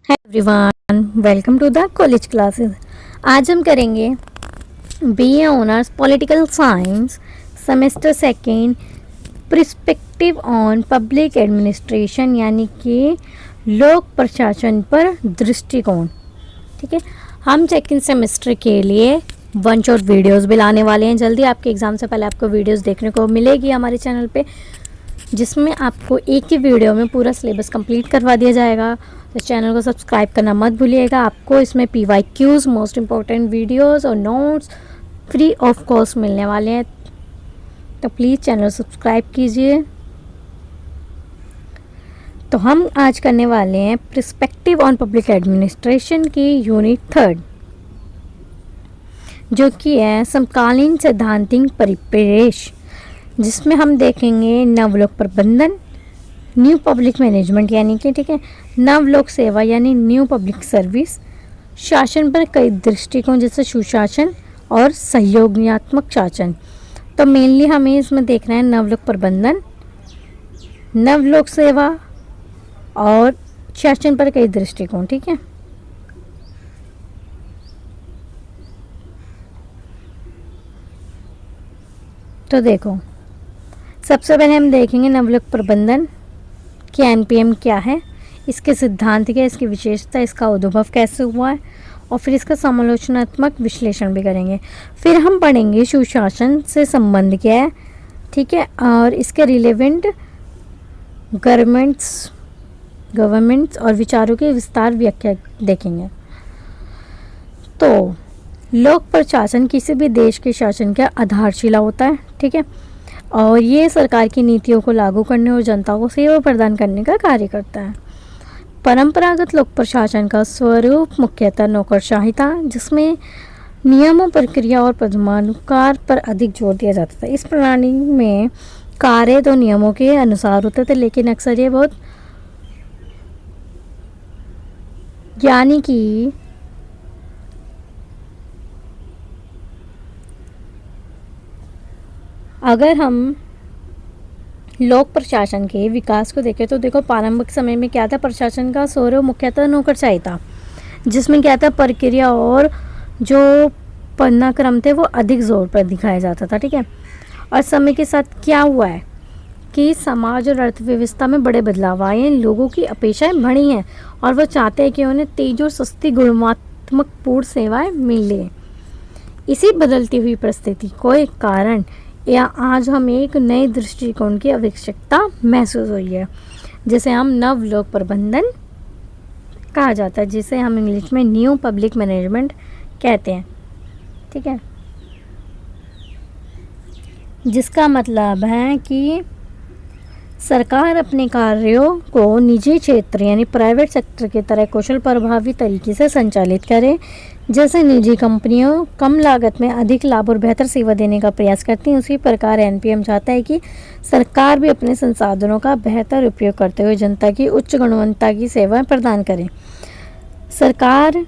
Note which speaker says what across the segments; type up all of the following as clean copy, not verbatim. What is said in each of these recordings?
Speaker 1: है everyone, welcome to the college classes. आज हम करेंगे BA honours political science semester second perspective on public administration, यानी कि लोक प्रशासन पर दृष्टिकोण। ठीक है, हम सेकेंड सेमेस्टर के लिए वन शॉट वीडियोस भी लाने वाले हैं। जल्दी आपके एग्ज़ाम से पहले आपको वीडियोस देखने को मिलेगी हमारे चैनल पे, जिसमें आपको एक ही वीडियो में पूरा सिलेबस कंप्लीट करवा दिया जाएगा। तो चैनल को सब्सक्राइब करना मत भूलिएगा। आपको इसमें PYQs, मोस्ट इम्पॉर्टेंट वीडियोस और नोट्स फ्री ऑफ कॉस्ट मिलने वाले हैं, तो प्लीज़ चैनल सब्सक्राइब कीजिए। तो हम आज करने वाले हैं पर्सपेक्टिव ऑन पब्लिक एडमिनिस्ट्रेशन की यूनिट 3, जो कि है समकालीन सैद्धांतिक परिप्रेक्ष्य, जिसमें हम देखेंगे नवलोक प्रबंधन, न्यू पब्लिक मैनेजमेंट यानी कि ठीक है नवलोक सेवा यानी न्यू पब्लिक सर्विस, शासन पर कई दृष्टिकोण जैसे सुशासन और सहयोगात्मक शासन। तो मेनली हमें इसमें देखना है नवलोक प्रबंधन, नवलोक सेवा और शासन पर कई दृष्टिकोण। ठीक है, तो देखो सबसे पहले हम देखेंगे नवलोक प्रबंधन कि NPM क्या है, इसके सिद्धांत क्या है, इसकी विशेषता, इसका उद्भव कैसे हुआ है, और फिर इसका समालोचनात्मक विश्लेषण भी करेंगे। फिर हम पढ़ेंगे सुशासन से संबंध क्या है, ठीक है, और इसके रिलेवेंट गवर्नमेंट्स और विचारों की विस्तार व्याख्या देखेंगे। तो लोक प्रशासन किसी भी देश के शासन का आधारशिला होता है। ठीक है, और ये सरकार की नीतियों को लागू करने और जनता को सेवा प्रदान करने का कार्य करता है। परंपरागत लोक प्रशासन का स्वरूप मुख्यतः नौकरशाही था, जिसमें नियमों, प्रक्रिया और पदानुसार पर अधिक जोर दिया जाता था। इस प्रणाली में कार्य तो नियमों के अनुसार होते थे, लेकिन अक्सर ये बहुत यानी कि अगर हम लोक प्रशासन के विकास को देखें तो देखो प्रारंभिक समय में क्या था, प्रशासन का स्वरूप मुख्यतः नौकरशाही था, जिसमें क्या था प्रक्रिया और जो पदानुक्रम थे वो अधिक जोर पर दिखाया जाता था। ठीक है, और समय के साथ क्या हुआ है कि समाज और अर्थव्यवस्था में बड़े बदलाव आए हैं, लोगों की अपेक्षाएं बढ़ी हैं और वो चाहते हैं कि उन्हें तेज और सस्ती गुणवत्तापूर्ण सेवाएं मिले। इसी बदलती हुई परिस्थिति को एक कारण या आज हमें एक नए दृष्टिकोण की आवश्यकता महसूस हुई है, जिसे हम नवलोक प्रबंधन कहा जाता है, जिसे हम इंग्लिश में न्यू पब्लिक मैनेजमेंट कहते हैं। ठीक है, जिसका मतलब है कि सरकार अपने कार्यों को निजी क्षेत्र यानी प्राइवेट सेक्टर की तरह कुशल प्रभावी तरीके से संचालित करे। जैसे निजी कंपनियों कम लागत में अधिक लाभ और बेहतर सेवा देने का प्रयास करती हैं, उसी प्रकार NPM चाहता है कि सरकार भी अपने संसाधनों का बेहतर उपयोग करते हुए जनता की उच्च गुणवत्ता की सेवाएं प्रदान करे। सरकार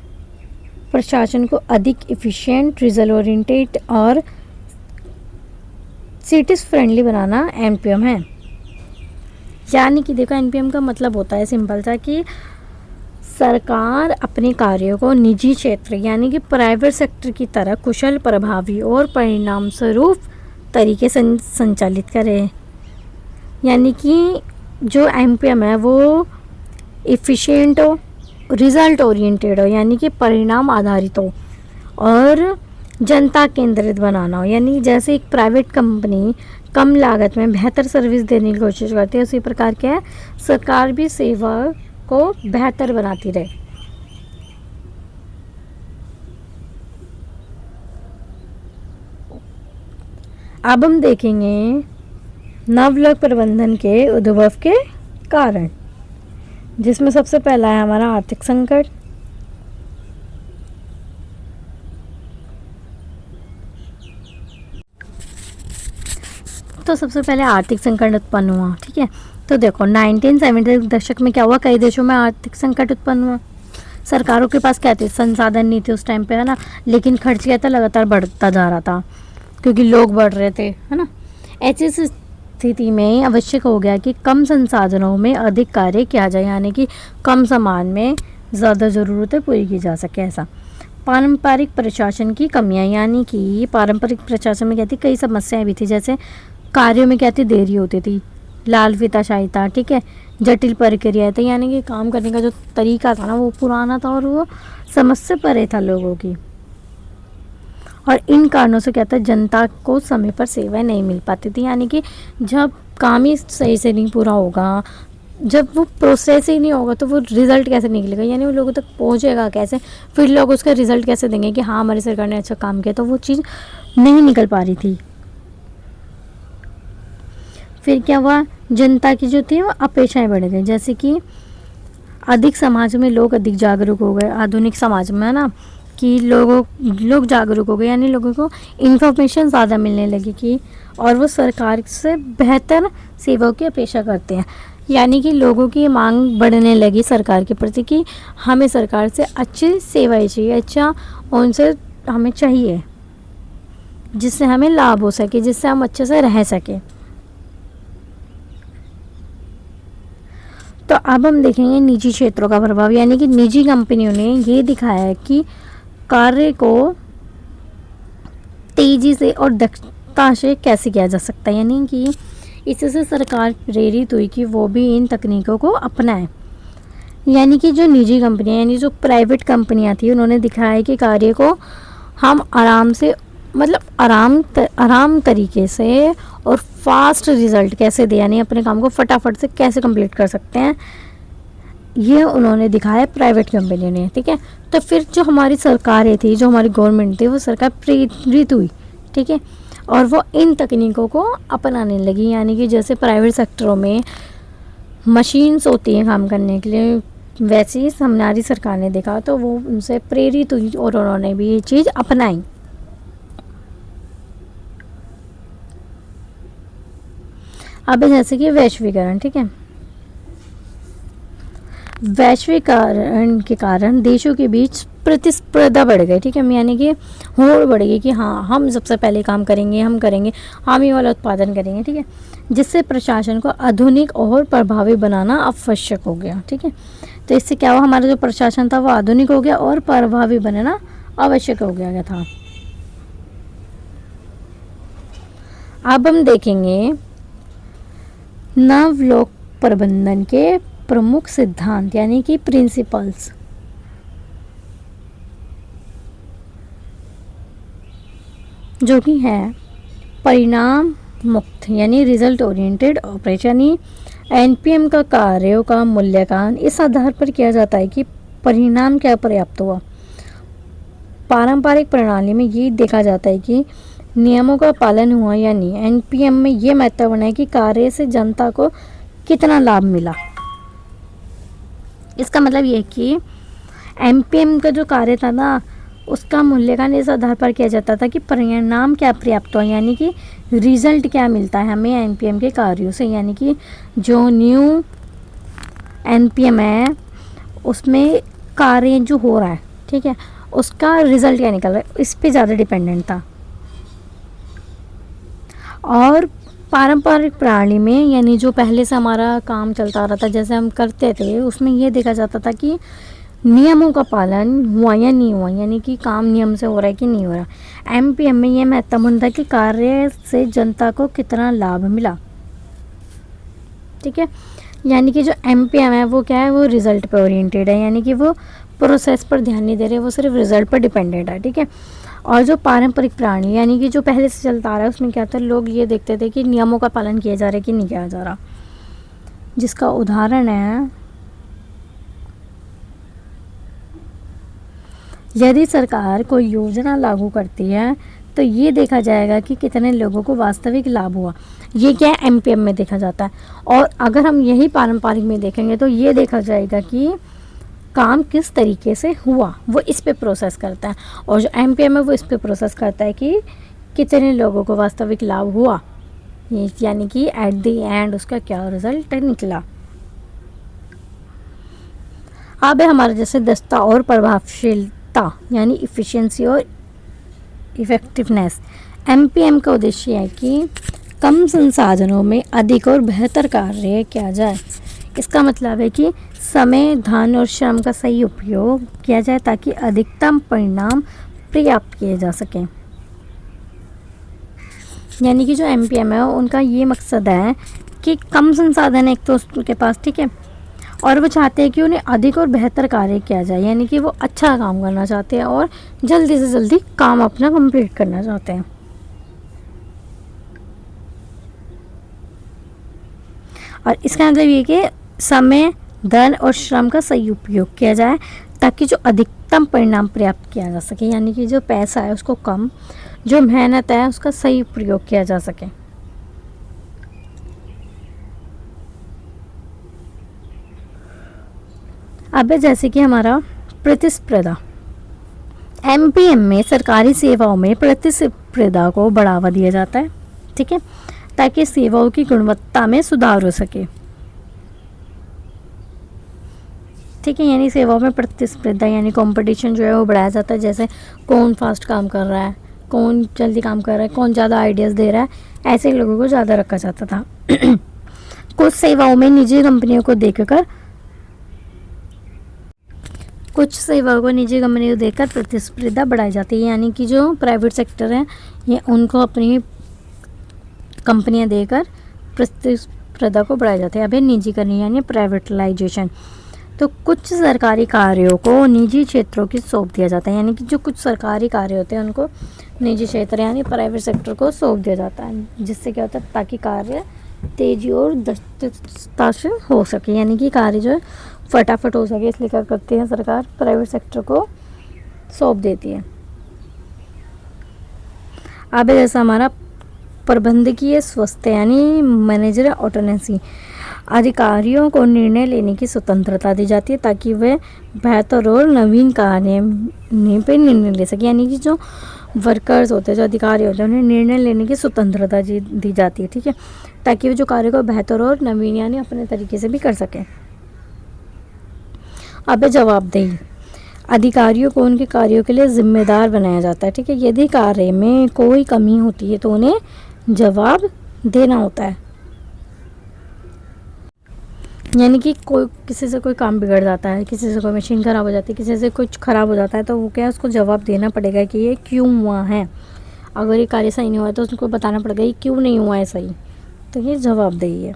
Speaker 1: प्रशासन को अधिक इफिशिएंट, रिजल्ट ओरिएंटेड और सिटीज फ्रेंडली बनाना NPM है। यानी कि देखो NPM का मतलब होता है सिंपल सा कि सरकार अपने कार्यों को निजी क्षेत्र यानी कि प्राइवेट सेक्टर की तरह कुशल, प्रभावी और परिणाम स्वरूप तरीके से संचालित करे। यानी कि जो NPM है वो इफ़िशिएंट हो, रिज़ल्ट ओरिएंटेड हो यानी कि परिणाम आधारित हो, और जनता केंद्रित बनाना हो। यानी जैसे एक प्राइवेट कंपनी कम लागत में बेहतर सर्विस देने की कोशिश करती है, उसी प्रकार क्या है सरकार भी सेवा को बेहतर बनाती रहे। अब हम देखेंगे नवलोक प्रबंधन के उद्भव के कारण, जिसमें सबसे पहला है हमारा आर्थिक संकट। तो सबसे पहले आर्थिक संकट उत्पन्न हुआ। ठीक है, तो देखो 1970 के दशक में क्या हुआ, कई देशों में आर्थिक संकट उत्पन्न हुआ। सरकारों के पास क्या थे, संसाधन नहीं थे उस टाइम पे, है ना, लेकिन खर्च क्या था लगातार बढ़ता जा रहा था क्योंकि लोग बढ़ रहे थे, है ना। ऐसी स्थिति में आवश्यक हो गया कि कम संसाधनों में अधिक कार्य किया जाए, यानी कि कम सामान में ज़्यादा ज़रूरतें पूरी की जा सके ऐसा। पारंपरिक प्रशासन की कमियां, यानी कि पारंपरिक प्रशासन में क्या थी, कई समस्याएं भी थी, जैसे कार्यों में क्या थी, देरी होती थी, लाल फीताशाही था, ठीक है, जटिल प्रक्रिया थी, यानी कि काम करने का जो तरीका था ना वो पुराना था और वो समझ से परे था लोगों की। और इन कारणों से क्या था, जनता को समय पर सेवाएं नहीं मिल पाती थी, यानी कि जब काम ही सही से नहीं पूरा होगा, जब वो प्रोसेस ही नहीं होगा तो वो रिज़ल्ट कैसे निकलेगा, यानी वो लोगों तक पहुंचेगा कैसे, फिर लोग उसका रिज़ल्ट कैसे देंगे कि हाँ हमारी सरकार ने अच्छा काम किया, तो वो चीज़ नहीं निकल पा रही थी। फिर क्या हुआ, जनता की जो थी वो अपेक्षाएं बढ़ गई, जैसे कि अधिक समाज में लोग अधिक जागरूक हो गए, आधुनिक समाज में, है ना, कि लोग जागरूक हो गए, यानी लोगों को इन्फॉर्मेशन ज़्यादा मिलने लगी कि, और वो सरकार से बेहतर सेवाओं की अपेक्षा करते हैं, यानी कि लोगों की मांग बढ़ने लगी सरकार के प्रति कि हमें सरकार से अच्छी सेवाएं चाहिए, अच्छा उनसे हमें चाहिए जिससे हमें लाभ हो सके, जिससे हम अच्छे से रह सकें। तो अब हम देखेंगे निजी क्षेत्रों का प्रभाव, यानी कि निजी कंपनियों ने ये दिखाया है कि कार्य को तेजी से और दक्षता से कैसे किया जा सकता है, यानी कि इससे सरकार प्रेरित हुई कि वो भी इन तकनीकों को अपनाए। यानी कि जो निजी कंपनियां, यानी जो प्राइवेट कंपनियां थी, उन्होंने दिखाया कि कार्य को हम आराम से, मतलब आराम तरीके से और फास्ट रिजल्ट कैसे दे, यानी अपने काम को फटाफट से कैसे कंप्लीट कर सकते हैं, ये उन्होंने दिखाया प्राइवेट कंपनी ने, ठीक है। तो फिर जो हमारी सरकारें थी, जो हमारी गवर्नमेंट थी, वो सरकार प्रेरित हुई, ठीक है, और वो इन तकनीकों को अपनाने लगी, यानी कि जैसे प्राइवेट सेक्टरों में मशीन्स होती हैं काम करने के लिए, वैसे ही हमारी सरकार ने देखा तो वो उनसे प्रेरित हुई और उन्होंने भी ये चीज़ अपनाई। अब जैसे कि वैश्वीकरण, ठीक है, वैश्वीकरण के कारण देशों के बीच प्रतिस्पर्धा बढ़ गई, ठीक है, यानी कि होड़ बढ़ गई कि हाँ हम सबसे पहले काम करेंगे, हम ही वाला उत्पादन करेंगे, ठीक है, जिससे प्रशासन को आधुनिक और प्रभावी बनाना आवश्यक हो गया, ठीक है। तो इससे क्या हुआ, हमारा जो प्रशासन था वो आधुनिक हो गया और प्रभावी बनाना आवश्यक हो गया था। अब हम देखेंगे नव लोक प्रबंधन के प्रमुख सिद्धांत, यानी कि प्रिंसिपल्स। जो कि है परिणाम मुक्त, यानी रिजल्ट ओरिएंटेड ऑपरेशन, ही एनपीएम का कार्यों का मूल्यांकन इस आधार पर किया जाता है कि परिणाम क्या पर्याप्त हुआ। पारंपरिक प्रणाली में ये देखा जाता है कि नियमों का पालन हुआ या नहीं। एनपीएम में ये महत्वपूर्ण है कि कार्य से जनता को कितना लाभ मिला। इसका मतलब ये कि एमपीएम का जो कार्य था ना, उसका मूल्यांकन इस आधार पर किया जाता था कि परिणाम क्या पर्याप्त हुआ, यानी कि रिजल्ट क्या मिलता है हमें एनपीएम के कार्यों से, यानी कि जो न्यू एनपीएम है उसमें कार्य जो हो रहा है, ठीक है, उसका रिजल्ट क्या निकल रहा है, इस पे ज़्यादा डिपेंडेंट था। और पारंपरिक प्रणाली में, यानी जो पहले से हमारा काम चलता आ रहा था, जैसे हम करते थे, उसमें ये देखा जाता था कि नियमों का पालन हुआ या नहीं हुआ, यानी कि काम नियम से हो रहा है कि नहीं हो रहा। एमपीएम में ये महत्वपूर्ण था कि कार्य से जनता को कितना लाभ मिला, ठीक है, यानी कि जो एमपीएम है वो क्या है, वो रिजल्ट पे ओरिएंटेड है, यानी कि वो प्रोसेस पर ध्यान नहीं दे रहे, वो सिर्फ रिजल्ट पर डिपेंडेंट है, ठीक है। और जो पारंपरिक प्रणाली, यानी कि जो पहले से चलता आ रहा है, उसमें क्या था, लोग ये देखते थे कि नियमों का पालन किया जा रहा है कि नहीं किया जा रहा। जिसका उदाहरण है, यदि सरकार कोई योजना लागू करती है तो ये देखा जाएगा कि कितने लोगों को वास्तविक लाभ हुआ। ये क्या है, एमपीएम में देखा जाता है। और अगर हम यही पारंपरिक में देखेंगे तो ये देखा जाएगा कि काम किस तरीके से हुआ, वो इस पे प्रोसेस करता है। और जो एमपीएम है वो इस पे प्रोसेस करता है कि कितने लोगों को वास्तविक लाभ हुआ, यानी कि एट द एंड उसका क्या रिजल्ट निकला। अब है हमारा जैसे दस्ता और प्रभावशीलता, यानी इफ़िशियंसी और इफ़ेक्टिवनेस। एमपीएम का उद्देश्य है कि कम संसाधनों में अधिक और बेहतर कार्य किया जाए। इसका मतलब है कि समय, धन और श्रम का सही उपयोग किया जाए ताकि अधिकतम परिणाम प्राप्त किए जा सकें। यानी कि जो एमपीएम है उनका ये मकसद है कि कम संसाधन है एक तो उसके पास, ठीक है, और वो चाहते हैं कि उन्हें अधिक और बेहतर कार्य किया जाए, यानी कि वो अच्छा काम करना चाहते हैं और जल्दी से जल्दी काम अपना कंप्लीट करना चाहते हैं। और इसका मतलब ये कि समय, धन और श्रम का सही उपयोग किया जाए ताकि जो अधिकतम परिणाम प्राप्त किया जा सके, यानी कि जो पैसा है उसको कम, जो मेहनत है उसका सही प्रयोग किया जा सके। अब जैसे कि हमारा प्रतिस्पर्धा, एमपीएम में सरकारी सेवाओं में प्रतिस्पर्धा को बढ़ावा दिया जाता है, ठीक है, ताकि सेवाओं की गुणवत्ता में सुधार हो सके, ठीक है। यानी सेवाओं में प्रतिस्पर्धा यानी कंपटीशन जो है वो बढ़ाया जाता है, जैसे कौन फास्ट काम कर रहा है, कौन जल्दी काम कर रहा है, कौन ज़्यादा आइडियाज़ दे रहा है, ऐसे लोगों को ज़्यादा रखा जाता था। कुछ सेवाओं में निजी कंपनियों को देखकर प्रतिस्पर्धा बढ़ाई जाती है, यानी कि जो प्राइवेट सेक्टर है ये उनको अपनी कंपनियां देकर प्रतिस्पर्धा को बढ़ाया जाता है। अब निजीकरण यानी प्राइवेटलाइजेशन, तो कुछ सरकारी कार्यों को निजी क्षेत्रों की सौंप दिया जाता है, यानी कि जो कुछ सरकारी कार्य होते हैं उनको निजी क्षेत्र यानी प्राइवेट सेक्टर को सौंप दिया जाता है, जिससे क्या होता है ताकि कार्य तेजी और दक्षता से हो सके, यानी कि कार्य जो है फटाफट हो सके, इसलिए क्या करती है सरकार प्राइवेट सेक्टर को सौंप देती है। अब जैसा हमारा प्रबंधकीय स्वास्थ्य यानी मैनेजर ऑटोनॉमी, अधिकारियों को निर्णय लेने की स्वतंत्रता दी जाती है ताकि वे बेहतर और नवीन कार्य पे निर्णय ले सके, यानी कि जो वर्कर्स होते हैं, जो अधिकारी होते हैं, उन्हें निर्णय लेने की स्वतंत्रता दी जाती है, ठीक है, ताकि वो जो कार्य को बेहतर और नवीन यानी अपने तरीके से भी कर सकें। अब जवाबदेही, अधिकारियों को उनके कार्यों के लिए जिम्मेदार बनाया जाता है, ठीक है। यदि कार्य में कोई कमी होती है तो उन्हें जवाब देना होता है, यानी कि कोई किसी से कोई काम बिगड़ जाता है, किसी से कोई मशीन ख़राब हो जाती है, किसी से कुछ ख़राब हो जाता है, तो वो क्या है उसको जवाब देना पड़ेगा कि ये क्यों हुआ है। अगर ये कार्य सही नहीं हुआ है तो उसको बताना पड़ेगा ये क्यों नहीं हुआ है सही, तो ये जवाबदेही है।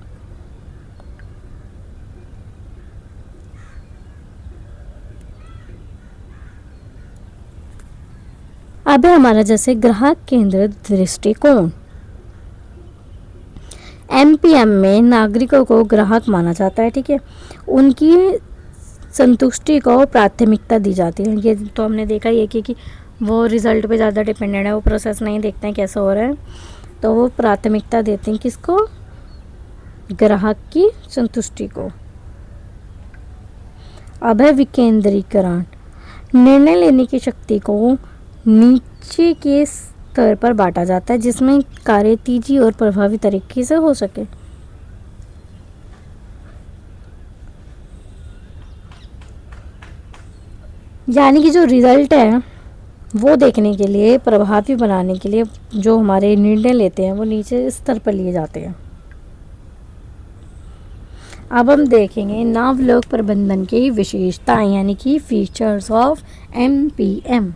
Speaker 1: अब है हमारा जैसे ग्राहक केंद्रित दृष्टिकोण, एमपीएम में नागरिकों को ग्राहक माना जाता है, ठीक है, उनकी संतुष्टि को प्राथमिकता दी जाती है। ये तो हमने देखा ही है कि वो रिज़ल्ट पे ज़्यादा डिपेंडेंट है, वो प्रोसेस नहीं देखते हैं कैसा हो रहा है, तो वो प्राथमिकता देते हैं किसको, ग्राहक की संतुष्टि को। अब है विकेंद्रीकरण, निर्णय लेने की शक्ति को नीचे के स्तर पर बांटा जाता है जिसमें कार्य तेजी और प्रभावी तरीके से हो सके। यानी कि जो रिजल्ट है वो देखने के लिए, प्रभावी बनाने के लिए जो हमारे निर्णय लेते हैं वो नीचे स्तर पर लिए जाते हैं। अब हम देखेंगे नवलोक प्रबंधन की विशेषताएं यानी कि फीचर्स ऑफ एमपीएम।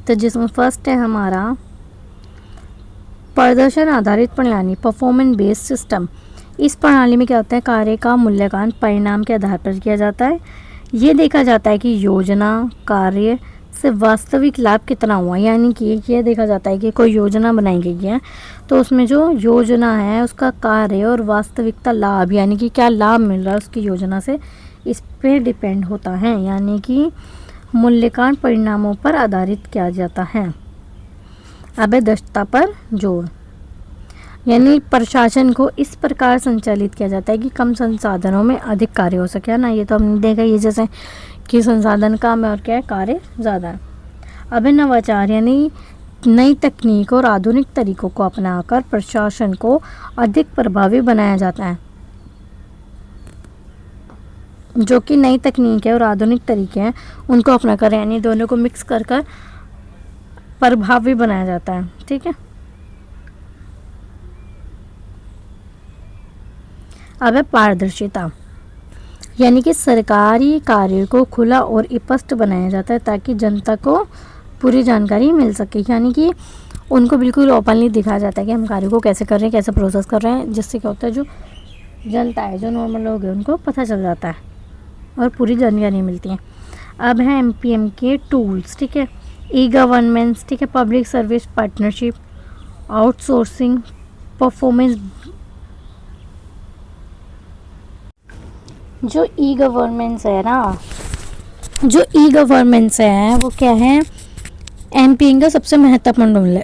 Speaker 1: तो जिसमें फर्स्ट है हमारा प्रदर्शन आधारित प्रणाली, परफॉर्मेंस बेस्ड सिस्टम। इस प्रणाली में क्या होता है, कार्य का मूल्यांकन परिणाम के आधार पर किया जाता है। ये देखा जाता है कि योजना कार्य से वास्तविक लाभ कितना हुआ, यानी कि ये देखा जाता है कि कोई योजना बनाई गई है तो उसमें जो योजना है उसका कार्य और वास्तविकता लाभ यानी कि क्या लाभ मिल रहा है उसकी योजना से, इस पे डिपेंड होता है, यानी कि मूल्यांकन परिणामों पर आधारित किया जाता है। अब दक्षता पर जोर, यानी प्रशासन को इस प्रकार संचालित किया जाता है कि कम संसाधनों में अधिक कार्य हो सके, है ना। ये तो हमने देखा, ये जैसे कि संसाधन कम है और क्या है कार्य ज़्यादा है। अब नवाचार यानी नई तकनीक और आधुनिक तरीकों को अपनाकर प्रशासन को अधिक प्रभावी बनाया जाता है। जो कि नई तकनीक है और आधुनिक तरीके हैं उनको अपनाकर, यानी दोनों को मिक्स कर प्रभावी बनाया जाता है, ठीक है। अब है पारदर्शिता, यानी कि सरकारी कार्य को खुला और स्पष्ट बनाया जाता है ताकि जनता को पूरी जानकारी मिल सके, यानी कि उनको बिल्कुल ओपनली दिखाया जाता है कि हम कार्य को कैसे कर रहे हैं, कैसे प्रोसेस कर रहे हैं, जिससे क्या होता है जो जनता है, जो नॉर्मल लोग हैं, उनको पता चल जाता है और पूरी जानकारी मिलती है। अब है एमपीएम के टूल्स, ठीक है, ई गवर्नेंस, ठीक है, public service partnership, outsourcing, performance. जो ई गवर्नेंस है ना, जो ई गवर्नेंस है वो क्या है, एमपीएम का सबसे महत्वपूर्ण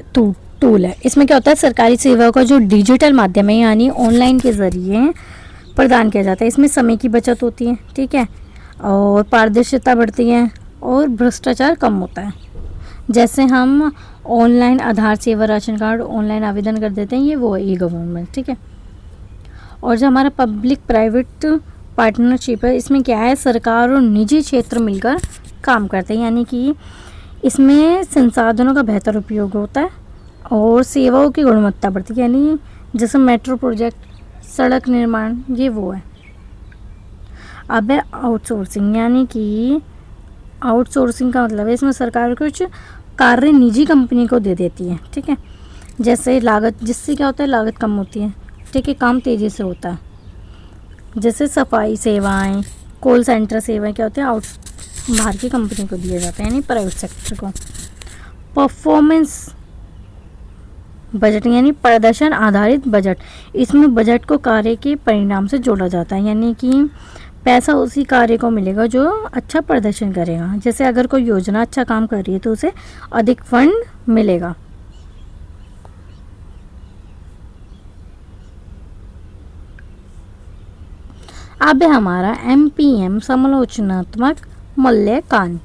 Speaker 1: टूल है। इसमें क्या होता है, सरकारी सेवाओं का जो डिजिटल माध्यम है यानी ऑनलाइन के ज़रिए प्रदान किया जाता है। इसमें समय की बचत होती है, ठीक है, और पारदर्शिता बढ़ती है और भ्रष्टाचार कम होता है। जैसे हम ऑनलाइन आधार सेवा, राशन कार्ड ऑनलाइन आवेदन कर देते हैं, ये वो है ई गवर्नमेंट, ठीक है। और जो हमारा पब्लिक प्राइवेट पार्टनरशिप है, इसमें क्या है, सरकार और निजी क्षेत्र मिलकर काम करते हैं, यानी कि इसमें संसाधनों का बेहतर उपयोग होता है और सेवाओं की गुणवत्ता बढ़ती है, यानी जैसे मेट्रो प्रोजेक्ट, सड़क निर्माण, ये वो है। अब है आउटसोर्सिंग, यानी कि आउटसोर्सिंग का मतलब है इसमें सरकार कुछ कार्य निजी कंपनी को दे देती है, ठीक है, जैसे लागत, जिससे क्या होता है लागत कम होती है, ठीक है, काम तेज़ी से होता है। जैसे सफाई सेवाएं, कॉल सेंटर सेवाएं क्या होते हैं, बाहर की कंपनी को दिए जाते हैं, यानी प्राइवेट सेक्टर को। परफॉर्मेंस बजट, यानी प्रदर्शन आधारित बजट, इसमें बजट को कार्य के परिणाम से जोड़ा जाता है, यानी कि पैसा उसी कार्य को मिलेगा जो अच्छा प्रदर्शन करेगा। जैसे अगर कोई योजना अच्छा काम कर रही है तो उसे अधिक फंड मिलेगा। अब है हमारा एमपीएम समालोचनात्मक मूल्यांकन,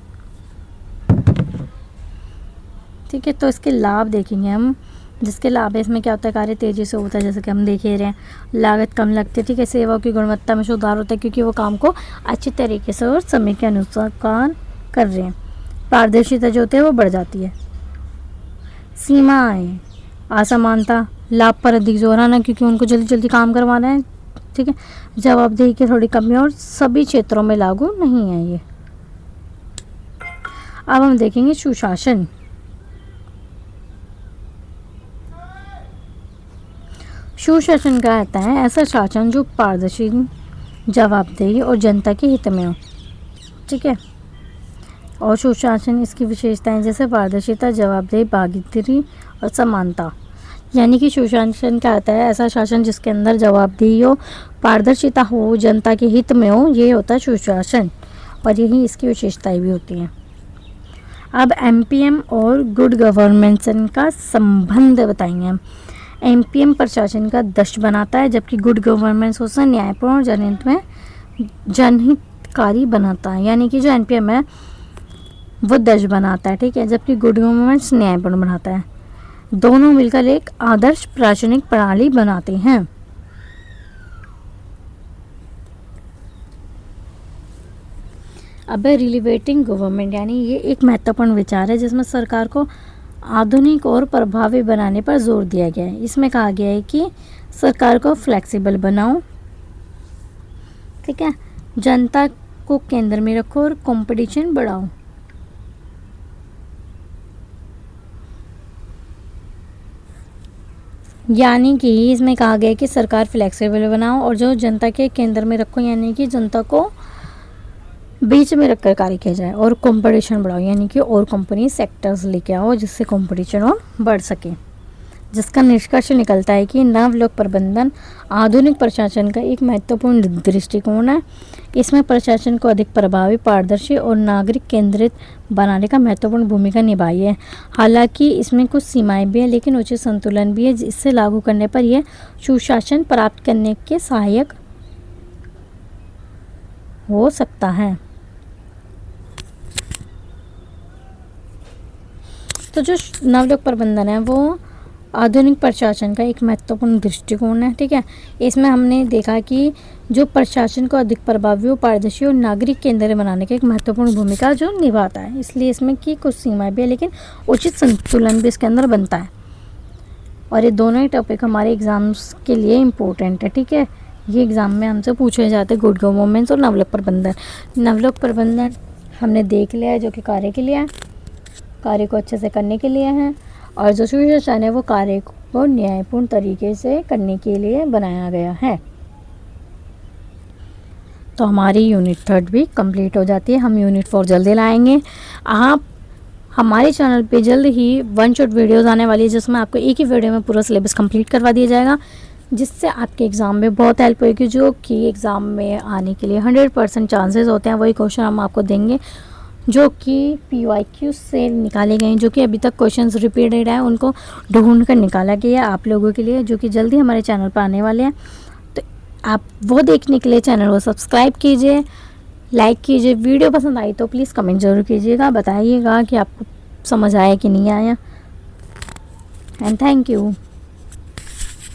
Speaker 1: ठीक है। तो इसके लाभ देखेंगे हम, जिसके लाभ है इसमें क्या होता है, कार्य तेज़ी से होता है, जैसे कि हम देख ही रहे हैं, लागत कम लगती है, ठीक है, सेवाओं की गुणवत्ता में सुधार होता है क्योंकि वो काम को अच्छी तरीके से और समय के अनुसार कर रहे हैं। पारदर्शिता जो होती है वो बढ़ जाती है। सीमाएं, असमानता, लाभ पर अधिक जोर आना क्योंकि उनको जल्दी जल्दी काम करवाना है, ठीक है, जवाबदेही की थोड़ी कमी और सभी क्षेत्रों में लागू नहीं है ये। अब हम देखेंगे सुशासन। सुशासन कहता है ऐसा शासन जो पारदर्शी, जवाबदेही और जनता के हित में हो, ठीक है। और सुशासन इसकी विशेषताएं जैसे पारदर्शिता, जवाबदेही, भागीदारी और समानता, यानी कि सुशासन कहता है ऐसा शासन जिसके अंदर जवाबदेही हो, पारदर्शिता हो, जनता के हित में हो, ये होता है सुशासन, और यही इसकी विशेषताएं भी होती हैं। अब एमपीएम और गुड गवर्नेंस का संबंध बताएंगे हम। एमपीएम प्रशासन का दक्ष बनाता है जबकि गुड गवर्नेंस उसे न्यायपूर्ण और जनहित में जनहितकारी बनाता है, यानी कि जो एमपीएम है वो दक्ष बनाता है, ठीक है, जबकि गुड गवर्नेंस न्यायपूर्ण बनाता है। दोनों मिलकर एक आदर्श प्रशासनिक प्रणाली बनाते हैं। अब रिलीवेटिंग गवर्नमेंट, यानी ये एक महत्वपूर्ण विचार है जिसमें सरकार को आधुनिक और प्रभावी बनाने पर जोर दिया गया है। इसमें कहा गया है कि सरकार को फ्लेक्सिबल बनाओ, ठीक है, जनता को केंद्र में रखो और कंपटीशन बढ़ाओ। यानी कि इसमें कहा गया है कि सरकार फ्लेक्सिबल बनाओ और जो जनता के केंद्र में रखो, यानी कि जनता को बीच में रखकर कार्य किया जाए, और कंपटीशन बढ़ाओ, यानी कि और कंपनी सेक्टर्स लेके आओ जिससे कंपटीशन और बढ़ सके। जिसका निष्कर्ष निकलता है कि नवलोक प्रबंधन आधुनिक प्रशासन का एक महत्वपूर्ण दृष्टिकोण है। इसमें प्रशासन को अधिक प्रभावी, पारदर्शी और नागरिक केंद्रित बनाने का महत्वपूर्ण भूमिका निभाई है। हालांकि इसमें कुछ सीमाएं भी है लेकिन उचित संतुलन भी है, जिससे लागू करने पर यह सुशासन प्राप्त करने के सहायक हो सकता है। तो जो नवलोक प्रबंधन है वो आधुनिक प्रशासन का एक महत्वपूर्ण दृष्टिकोण है, ठीक है। इसमें हमने देखा कि जो प्रशासन को अधिक प्रभावी, पारदर्शी और नागरिक केंद्र बनाने की एक महत्वपूर्ण भूमिका जो निभाता है। इसलिए इसमें की कुछ सीमाएं भी है लेकिन उचित संतुलन भी इसके अंदर बनता है। और ये दोनों ही टॉपिक हमारे एग्जाम्स के लिए इम्पोर्टेंट है, ठीक है, ये एग्ज़ाम में हमसे पूछे जाते गुड गवर्नेंस और नवलक प्रबंधन। नवलक प्रबंधन हमने देख लिया है, जो कि कार्य के लिए है, कार्य को अच्छे से करने के लिए है, और जो सुशासन है वो कार्य को न्यायपूर्ण तरीके से करने के लिए बनाया गया है। तो हमारी यूनिट 3 भी कंप्लीट हो जाती है। हम यूनिट 4 जल्दी लाएंगे। आप हमारे चैनल पे जल्द ही 1 शॉट वीडियोज़ आने वाली है, जिसमें आपको एक ही वीडियो में पूरा सिलेबस कंप्लीट करवा दिया जाएगा, जिससे आपके एग्ज़ाम में बहुत हेल्प होगी। जो कि एग्ज़ाम में आने के लिए 100% चांसेस होते हैं, वही क्वेश्चन हम आपको देंगे जो कि PYQ से निकाले गए हैं, जो कि अभी तक क्वेश्चंस रिपीटेड हैं, उनको ढूंढ कर निकाला गया है आप लोगों के लिए, जो कि जल्दी हमारे चैनल पर आने वाले हैं। तो आप वो देखने के लिए चैनल को सब्सक्राइब कीजिए, लाइक कीजिए। वीडियो पसंद आई तो प्लीज़ कमेंट ज़रूर कीजिएगा, बताइएगा कि आपको समझ आया कि नहीं आया। And thank you.